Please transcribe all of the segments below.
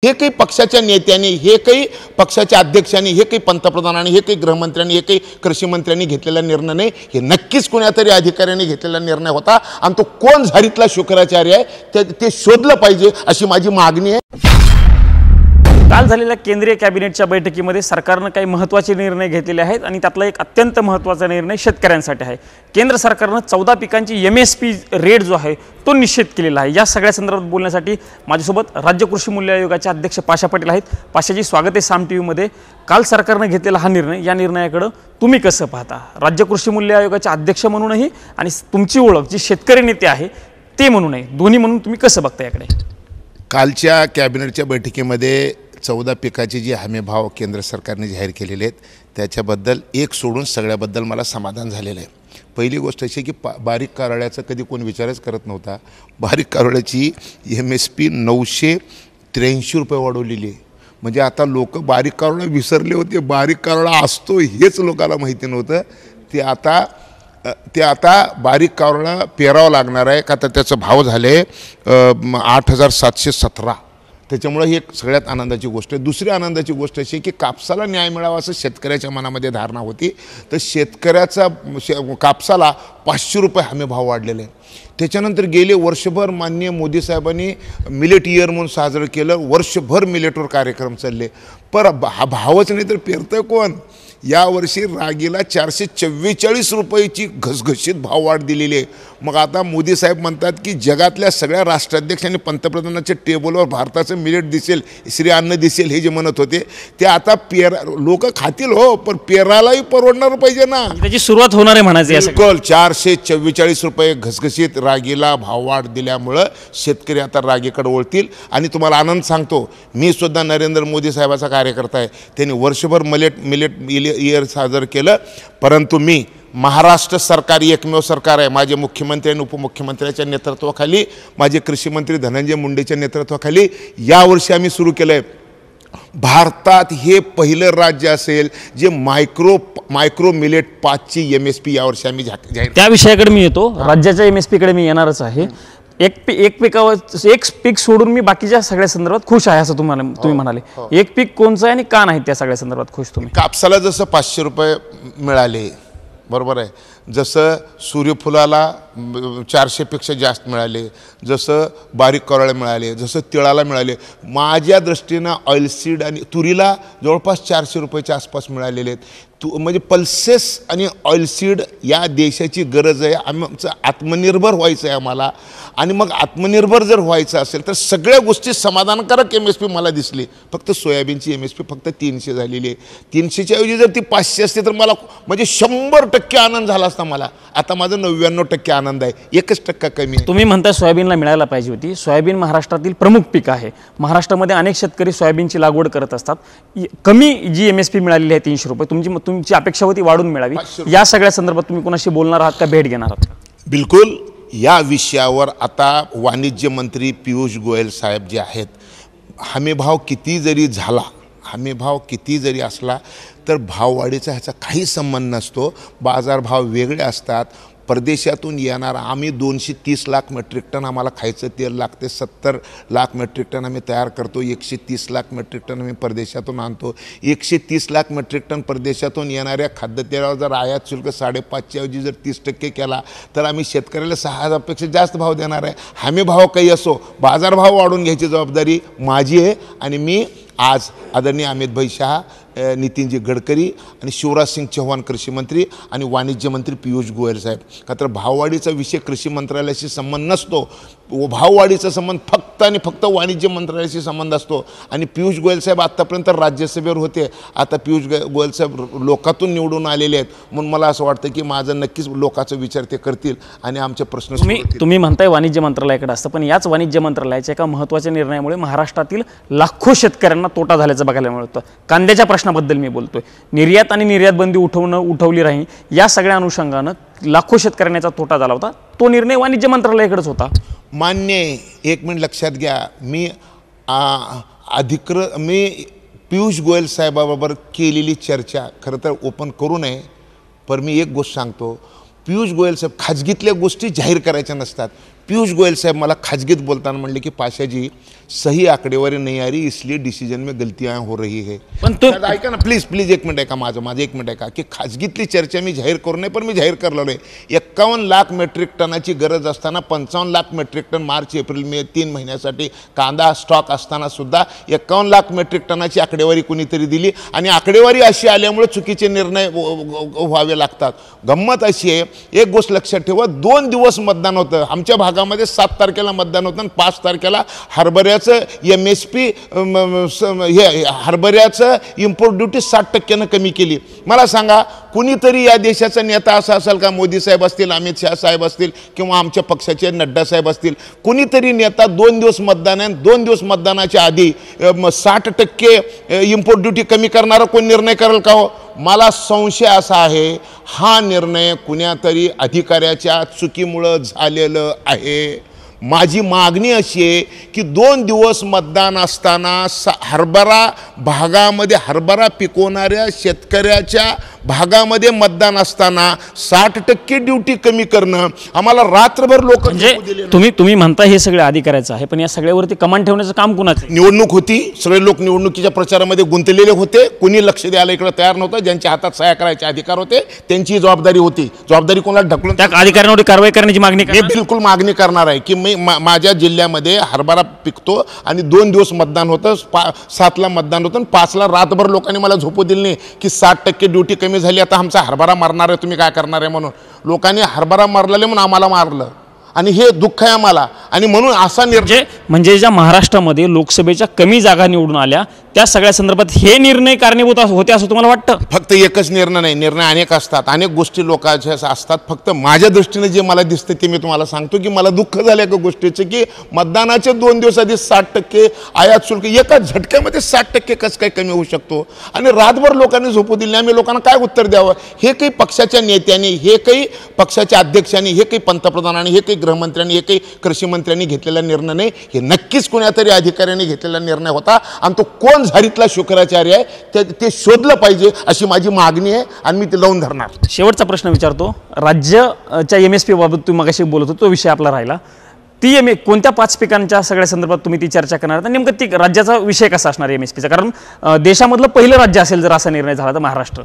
हे काही पक्षाच्या नेत्यांनी, हे काही पक्षाच्या अध्यक्षांनी, हे काही पंतप्रधानांनी, हे काही गृहमंत्र्यांनी, हे काही कृषी मंत्र्यांनी घेतलेला निर्णय नाही, हे नक्कीच कोणातरी अधिकाऱ्यांनी घेतलेला निर्णय होता आणि तो कोण झारीतला शुक्राचार्य आहे ते शोधलं पाहिजे अशी माझी मागणी आहे। काल झालेल्या केंद्रीय कॅबिनेटच्या बैठकीमध्ये सरकारने काही महत्त्वाचे निर्णय घेतलेले आहेत आणि त्यातला एक अत्यंत महत्त्वाचा निर्णय शेतकऱ्यांसाठी आहे। केंद्र सरकारने 14 पिकांची MSP रेट जो आहे तो निश्चित केलेला आहे। या सगळ्या संदर्भात बोलण्यासाठी माझ्यासोबत राज्य कृषी मूल्य आयोगाचे अध्यक्ष पाशा पाटील आहेत। पाशाजी, स्वागत आहे साम TV मध्ये। काल सरकारने घेतलेला हा निर्णय, या निर्णयाकडे तुम्ही कसं पाहता? राज्य कृषी मूल्य आयोगाचे अध्यक्ष म्हणूनही आणि तुमची ओळख जी शेतकरी नेते आहे ते म्हणूनही, दोन्ही म्हणून तुम्ही कसं बघता याकडे? कालच्या कॅबिनेटच्या बैठकीमध्ये 14 पिकाचे जे हमीभाव केंद्र सरकारने जाहीर केलेले आहेत त्याच्याबद्दल एक सोडून सगळ्याबद्दल मला समाधान झालेलं आहे। पहिली गोष्ट अशी की बारीक कारवळ्याचा कधी कोण विचारच करत नव्हता। बारीक कारवळ्याची MSP 983 रुपये वाढवलेली आहे। म्हणजे आता लोक बारीक कारवळा विसरले होते, बारीक कारवळा असतो हेच लोकांना माहिती नव्हतं। ते आता बारीक कारवळा पेरावं लागणार आहे का, तर त्याचा भाव झाले 8717। त्याच्यामुळे ही एक सगळ्यात आनंदाची गोष्ट आहे। दुसरी आनंदाची गोष्ट अशी की कापसाला न्याय मिळावा असं शेतकऱ्याच्या मनामध्ये धारणा होती, तर शेतकऱ्याचा कापसाला 500 रुपये हमी भाव वाढलेले आहे। त्याच्यानंतर गेले वर्षभर माननीय मोदी साहेबांनी मिलेट इयर म्हणून साजरं केलं, वर्षभर मिलेटवर कार्यक्रम चालले, पर हा भावच नाही तर पेरतं कोण? यावर्षी रागीला 444 रुपयाची घसघशीत भाव वाढ दिलेली आहे। मग आता मोदी साहेब म्हणतात की जगातल्या सगळ्या राष्ट्राध्यक्षांनी पंतप्रधानांच्या टेबलवर भारताचं मिलेट दिसेल, श्री अन्न दिसेल हे जे म्हणत होते ते आता लोक खातील हो, पण पेरालाही परवडणार पाहिजे ना, त्याची सुरुवात होणार आहे म्हणायचं। बिलकुल 444 रुपये घसघशीत रागीला भाव वाढ दिल्यामुळं शेतकरी आता रागीकडे वळतील। आणि तुम्हाला आनंद सांगतो, मी सुद्धा नरेंद्र मोदी साहेबाचा कार्यकर्ता आहे। त्यांनी वर्षभर मिलेट इयर साजर केलं, परंतु मी महाराष्ट्र सरकार एकमेव सरकार आहे, माझे मुख्यमंत्री आणि उपमुख्यमंत्र्यांच्या नेतृत्वाखाली, माझे कृषी मंत्री धनंजय मुंडेच्या नेतृत्वाखाली यावर्षी आम्ही सुरू केलं आहे। भारतात हे पहिलं राज्य असेल जे मायक्रो मिलेट 5ची MSP यावर्षी आम्ही जाहीर। त्या विषयाकडे मी येतो, राज्याच्या MSP कडे मी येणारच आहे। एक पीक सोडून मी बाकीच्या सगळ्या संदर्भात खुश आहे असं तुम्ही म्हणाले। एक पीक कोणचं आहे आणि का नाही त्या सगळ्या संदर्भात खुश तुम्ही? कापसाला जसं 500 रुपये मिळाले, बरोबर आहे, जसं सूर्यफुलाला 400 पेक्षा जास्त मिळाले, जसं बारीक कारवळे मिळाले, जसं तिळाला मिळाले, माझ्या दृष्टीनं ऑइलसीड आणि तुरीला जवळपास 400 रुपयाच्या आसपास मिळालेले आहेत। म्हणजे पल्सेस आणि ऑइलसीड या देशाची गरज आहे, आमचं आत्मनिर्भर व्हायचं आहे आम्हाला। आणि मग आत्मनिर्भर जर व्हायचं असेल तर सगळ्या गोष्टी समाधानकारक MSP मला दिसली। फक्त सोयाबीनची MSP फक्त 300 झालेली आहे। 300च्या ऐवजी जर ती 500 असते तर मला म्हणजे 100% आनंद झाला असता मला। आता माझं 99% आनंद आहे, 1% कमी आहे। तुम्ही म्हणता सोयाबीनला मिळायला पाहिजे होती। सोयाबीन महाराष्ट्रातील प्रमुख पीक आहे। महाराष्ट्रामध्ये अनेक शेतकरी सोयाबीनची लागवड करत असतात। कमी जी MSP मिळालेली आहे 300 रुपये, तुमची अपेक्षा होती वाढून मिळावी। या सगळ्या संदर्भात तुम्ही कोणाशी बोलणार आहात का, भेट घेणार आहात? बिलकुल, या विषयावर आता वाणिज्य मंत्री पियुष गोयल साहेब जे आहेत, हमीभाव किती जरी झाला, हमीभाव किती जरी असला तर भाववाढीचा ह्याचा काही संबंध नसतो। बाजारभाव वेगळे असतात। परदेशातून येणार आम्ही 230 लाख मेट्रिक टन आम्हाला खायचं तेल लागते, 70 लाख मेट्रिक टन आम्ही तयार करतो, 130 लाख मेट्रिक टन आम्ही परदेशातून आणतो। 130 लाख मेट्रिक टन परदेशातून येणाऱ्या खाद्यतेलावर जर आयात शुल्क 5.5च्या ऐवजी जर 30% केला तर आम्ही शेतकऱ्याला 6,000पेक्षा जास्त भाव देणार आहे। हमी भाव काही असो, बाजारभाव वाढून घ्यायची जबाबदारी माझी आहे। आणि मी आज आदरणीय अमित भाई शाह, नितीनजी गडकरी आणि शिवराज सिंग चौहान कृषी मंत्री आणि वाणिज्य मंत्री पियुष गोयल साहेब, का तर भाववाढीचा विषय कृषी मंत्रालयाशी संबंध नसतो, भाववाढीचा संबंध फक्त आणि फक्त वाणिज्य मंत्रालयाशी संबंध असतो। आणि पियुष गोयल साहेब आत्तापर्यंत राज्यसभेवर होते, आता पियुष गोयल साहेब लोकातून निवडून आलेले आहेत, म्हणून मला असं वाटतं की माझं नक्कीच लोकांचा विचार ते करतील आणि आमचे प्रश्न तुम्ही म्हणताय वाणिज्य मंत्रालयाकडे असतं, पण याच वाणिज्य मंत्रालयाच्या एका महत्त्वाच्या निर्णयामुळे महाराष्ट्रातील लाखो शेतकऱ्यांना तोटा झाल्याचं बघायला मिळतं। कांद्याच्या प्रश्नाबद्दल मी बोलतोय, निर्यात आणि निर्यात बंदी उठवली राहील, या सगळ्या अनुषंगानं लाखो शेतकऱ्यांचा तोटा झाला होता। तो निर्णय वाणिज्य मंत्रालयाकडेच होता। मान्य आहे, एक मिनिट लक्षात घ्या, मी पियुष गोयल साहेबाबरोबर केलेली चर्चा खरं तर ओपन करू नये, पण मी एक गोष्ट सांगतो, पियुष गोयल साहेब खाजगीतल्या गोष्टी जाहीर करायच्या नसतात। पियुष गोयल साहेब मला खाजगीत बोलताना म्हणले की पाशाजी सही आकडेवारी नहीं आ रही, इसलिए डिसीजन में गलतियां हो रही है. पण तो ऐका ना प्लीज एक मिनिट ऐका, माझं एक मिनिट ऐका की खाजगीतली चर्चा मी जाहीर करू नये, पण मी जाहीर करलो आहे. 51 लाख मेट्रिक टनाची गरज असताना 55 lakh metric ton March April May 3 महिन्यासाठी कांदा स्टॉक असताना सुद्धा 51 लाख मेट्रिक टनाची आकडेवारी कुणीतरी दिली आणि आकडेवारी अशी आल्यामुळे चुकीचे निर्णय व्हावे लागतात. गंमत अशी आहे, एक गोष्ट लक्षात ठेवा, 2 दिवस मतदान होतं आमच्या भागामध्ये. 7 तारखेला मतदान होतं आणि 5 तारखेला हरभऱ्याचं MSP हे हरभऱ्याचं इम्पोर्ट ड्युटी 60% कमी केली. मला सांगा कुणीतरी या देशाचा नेता असा असेल का, मोदी साहेब असतील, अमित शाह साहेब असतील किंवा आमच्या पक्षाचे नड्डा साहेब असतील, कुणीतरी नेता 2 दिवस मतदान आहे, 2 दिवस मतदानाच्या आधी 60% इम्पोर्ट ड्युटी कमी करणारा कोण निर्णय करेल का हो? मला संशय असा आहे हा निर्णय कुण्यातरी अधिकाऱ्याच्या चुकीमुळे झालेलं आहे. माझी मागणी अशी आहे की 2 दिवस मतदान असताना हरभरा भागामध्ये हरभरा पिकवणाऱ्या शेतकऱ्याच्या भागामध्ये मतदान असताना 60% ड्युटी कमी करणं आम्हाला रात्रभर लोक म्हणजे तुम्ही म्हणता हे सगळे अधिकाऱ्याचं आहे, पण या सगळ्यावरती कमान ठेवण्याचं काम कुणाचं? निवडणूक होती, सगळे लोक निवडणुकीच्या प्रचारामध्ये गुंतलेले होते, कुणी लक्ष द्यायला इकडे तयार नव्हतं. ज्यांच्या हातात सह्या करायचे अधिकार होते त्यांची जबाबदारी होती, जबाबदारी कोणाला ढकलून त्या अधिकाऱ्यांवर कारवाई करण्याची मागणी मी बिलकुल मागणी करणार आहे की माझ्या जिल्ह्यामध्ये हरभरा पिकतो आणि 2 दिवस मतदान होतं, 7ला मतदान होतं आणि 5ला रातभर लोकांनी मला झोपू दिली नाही की 60% ड्युटी कमी झाली, आता आमचा हरभरा मारणार आहे, तुम्ही काय करणार आहे म्हणून. लोकांनी हरभरा मारलेले म्हणून आम्हाला मारलं आणि हे दुःख आहे आम्हाला. आणि म्हणून असा म्हणजे ज्या महाराष्ट्रामध्ये लोकसभेच्या कमी जागा निवडून आल्या त्या सगळ्या संदर्भात हे निर्णय कारणीभूत होते असं तुम्हाला वाटतं? फक्त एकच निर्णय नाही, निर्णय अनेक असतात, अनेक गोष्टी लोकांच्या असतात. फक्त माझ्या दृष्टीने जे मला दिसतं ते मी तुम्हाला सांगतो की मला दुःख झालं एका गोष्टीचं की मतदानाचे 2 दिवस आधी 60% आयात शुल्क एका झटक्यामध्ये 60% कसं काय कमी होऊ शकतो आणि रातभर लोकांनी झोपू दिली. आम्ही लोकांना काय उत्तर द्यावं? हे काही पक्षाच्या नेत्यांनी, हे काही पक्षाच्या अध्यक्षांनी, हे काही पंतप्रधानांनी, हे काही गृहमंत्र्यांनी, हे काही कृषी मंत्र्यांनी घेतलेला निर्णय नाही, हे नक्कीच कोणातरी अधिकाऱ्यांनी घेतलेला निर्णय होता आणि तो कोण झारीतला शुक्राचार्य आहे ते शोधलं पाहिजे अशी माझी मागणी आहे आणि मी ते लावून धरणार. शेवटचा प्रश्न विचारतो, राज्याच्या MSP बाबत तुम्ही मगाशी बोलत होतो, तो विषय आपला राहिला. ती कोणत्या 5 पिकांच्या सगळ्या संदर्भात तुम्ही ती चर्चा करणार तर नेमकं ती राज्याचा विषय कसा असणार MSPचा? कारण देशामधलं पहिलं राज्य असेल जर असा निर्णय झाला तर महाराष्ट्र.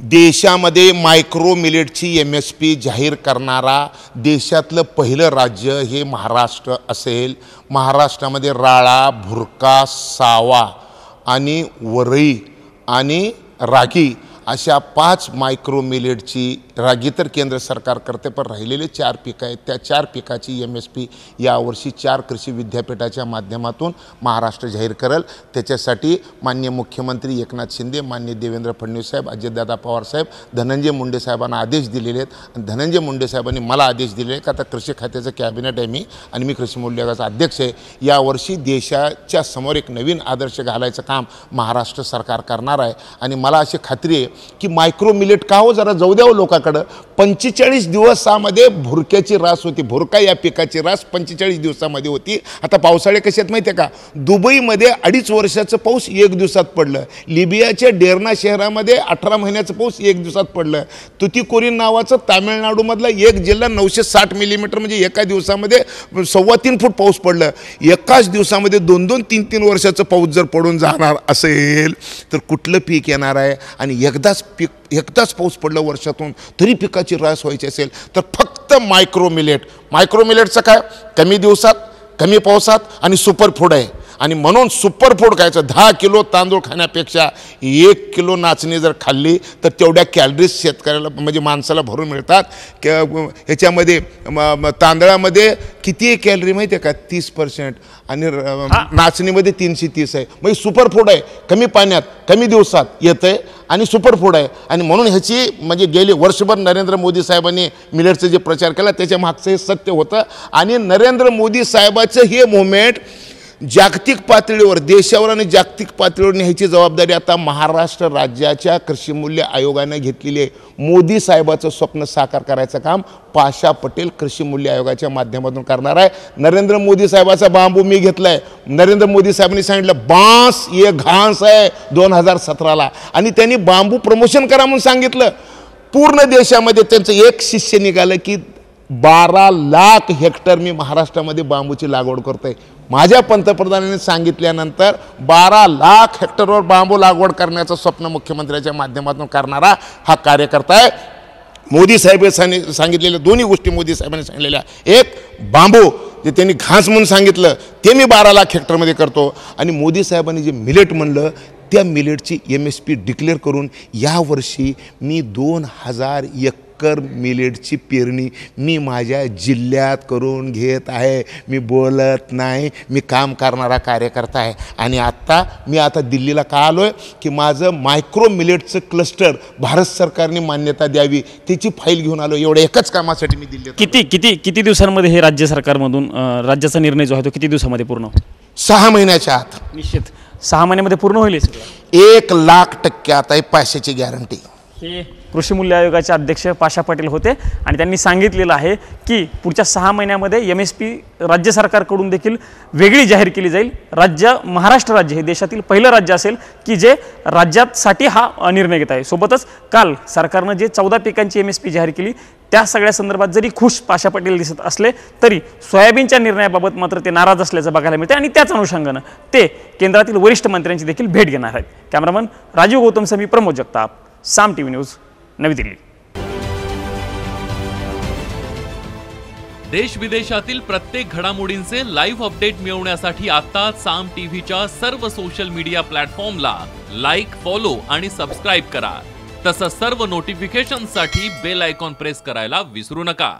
देशामध्ये मायक्रो मिलेटची MSP जाहीर करणारा देशातलं पहिलं राज्य हे महाराष्ट्र असेल. महाराष्ट्रामध्ये राळा, भुरका, सावा आणि वरई आणि रागी अशा 5 मायक्रो मिलेटची, रागी तर केंद्र सरकार करते पण राहिलेले 4 पिकं आहेत, त्या 4 पिकाची MSP यावर्षी 4 कृषी विद्यापीठाच्या माध्यमातून महाराष्ट्र जाहीर करेल. त्याच्यासाठी माननीय मुख्यमंत्री एकनाथ शिंदे, माननीय देवेंद्र फडणवीस साहेब, अजितदादा पवार साहेब, धनंजय मुंडे साहेबांना आदेश दिलेले आहेत आणि धनंजय मुंडे साहेबांनी मला आदेश दिलेले आहेत की आता कृषी खात्याचं कॅबिनेट आहे मी आणि मी कृषी मूल्य आयोगाचा अध्यक्ष आहे. यावर्षी देशाच्या समोर एक नवीन आदर्श घालायचं काम महाराष्ट्र सरकार करणार आहे आणि मला अशी खात्री आहे की मायक्रो मिलेट का हो, जरा जाऊ द्यावं लोकांकडं. 45 दिवसामध्ये भुरक्याची रास होती, भुरका या पिकाची रास 45 दिवसामध्ये होती. आता पावसाळे कसे आहेत माहिती आहे का? दुबईमध्ये 2.5 वर्षाचं पाऊस 1 दिवसात पडलं, लिबियाच्या डेर्ना शहरामध्ये 18 महिन्याचं पाऊस 1 दिवसात पडलं, तुतीकोरीन नावाचं तामिळनाडूमधला एक जिल्हा 960 मिलीमीटर म्हणजे एका दिवसामध्ये 3.25 फूट पाऊस पडलं. एकाच दिवसामध्ये 2-2, 3-3 वर्षाचं पाऊस जर पडून जाणार असेल तर कुठलं पीक येणार आहे? आणि एकदाच पाऊस पडलं वर्षातून तरी पिकाची रास व्हायची असेल तर फक्त मायक्रो मिलेटचं काय, कमी दिवसात, कमी पावसात आणि सुपर फूड आहे. आणि म्हणून सुपर फूड खायचं. 10 किलो तांदूळ खाण्यापेक्षा 1 किलो नाचणी जर खाल्ली तर तेवढ्या कॅलरीज शेतकऱ्याला म्हणजे माणसाला भरून मिळतात. ह्याच्यामध्ये तांदळामध्ये किती कॅलरी माहिती आहे का? 30% आणि नाचणीमध्ये 330 आहे. म्हणजे सुपर फूड आहे, कमी पाण्यात कमी दिवसात येतं आहे आणि सुपर फूड आहे. आणि म्हणून ह्याची म्हणजे गेली वर्षभर नरेंद्र मोदी साहेबांनी मिलेटचा जे प्रचार केला त्याच्या मागचं हे सत्य होतं. आणि नरेंद्र मोदी साहेबाचं हे मुवमेंट जागतिक पातळीवर, देशावर आणि जागतिक पातळीवर न्यायची जबाबदारी आता महाराष्ट्र राज्याच्या कृषी मूल्य आयोगाने घेतलेली आहे. मोदी साहेबाचं स्वप्न साकार करायचं काम पाशा पटेल कृषी मूल्य आयोगाच्या माध्यमातून करणार आहे. नरेंद्र मोदी साहेबाचा बांबू मी घेतलाय. नरेंद्र मोदी साहेबांनी सांगितलं बांस ये घास आहे 2017ला आणि त्यांनी बांबू प्रमोशन करा म्हणून सांगितलं. पूर्ण देशामध्ये त्यांचं एक शिष्य निघालं की 12 लाख हेक्टर मी महाराष्ट्रामध्ये बांबूची लागवड करतोय. माझ्या पंतप्रधानांनी सांगितल्यानंतर 12 लाख हेक्टरवर बांबू लागवड करण्याचं स्वप्न मुख्यमंत्र्यांच्या माध्यमातून करणारा हा कार्यकर्ता आहे. मोदी साहेबांनी सांगितलेल्या दोन्ही गोष्टी मोदी साहेबांनी सांगितलेल्या, एक बांबू जे त्यांनी घास म्हणून सांगितलं ते मी 12 लाख हेक्टरमध्ये करतो, आणि मोदी साहेबांनी जे मिलेट म्हणलं त्या मिलेटची MSP डिक्लेअर करून यावर्षी मी 2000 एकर मिलेटची पेरणी मी माझ्या जिल्ह्यात करून घेत आहे. मी बोलत नाही, मी काम करणारा कार्यकर्ता आहे. आणि मी आता दिल्लीला का आलो आहे की माझं मायक्रो मिलेटचं क्लस्टर भारत सरकारने मान्यता द्यावी त्याची फाईल घेऊन आलो. एवढ्या एकच कामासाठी मी दिल्लीत. किती दिवसांमध्ये हे राज्य सरकारमधून राज्याचा निर्णय जो आहे तो किती दिवसामध्ये पूर्ण होईल? 6 महिन्याच्या आत. निश्चित 6 महिन्यामध्ये पूर्ण होईल. 1,00,000% आता पैशाची गॅरंटी. हे कृषी मूल्य आयोगाचे अध्यक्ष पाशा पटेल होते आणि त्यांनी सांगितलेलं आहे की पुढच्या 6 महिन्यामध्ये MSP राज्य सरकारकडून देखील वेगळी जाहीर केली जाईल. महाराष्ट्र राज्य हे देशातील पहिलं राज्य असेल की जे राज्यासाठी हा निर्णय घेत आहे. सोबतच काल सरकारनं जे 14 पिकांची MSP जाहीर केली त्या सगळ्या संदर्भात जरी खुश पाशा पटेल दिसत असले तरी सोयाबीनच्या निर्णयाबाबत मात्र ते नाराज असल्याचं बघायला मिळते आणि त्याच अनुषंगानं ते केंद्रातील वरिष्ठ मंत्र्यांची देखील भेट घेणार आहेत. कॅमेरामन राजीव गौतम समी, प्रमोद जगताप, साम TV न्यूज, नवी दिल्ली. देश विदेशातील प्रत्येक घडामोडींचे लाईव्ह अपडेट मिळवण्यासाठी आता साम टीव्हीच्या सर्व सोशल मीडिया प्लॅटफॉर्मला लाईक, फॉलो आणि सबस्क्राईब करा. तसंच सर्व नोटिफिकेशनसाठी बेल आयकॉन प्रेस करायला विसरू नका.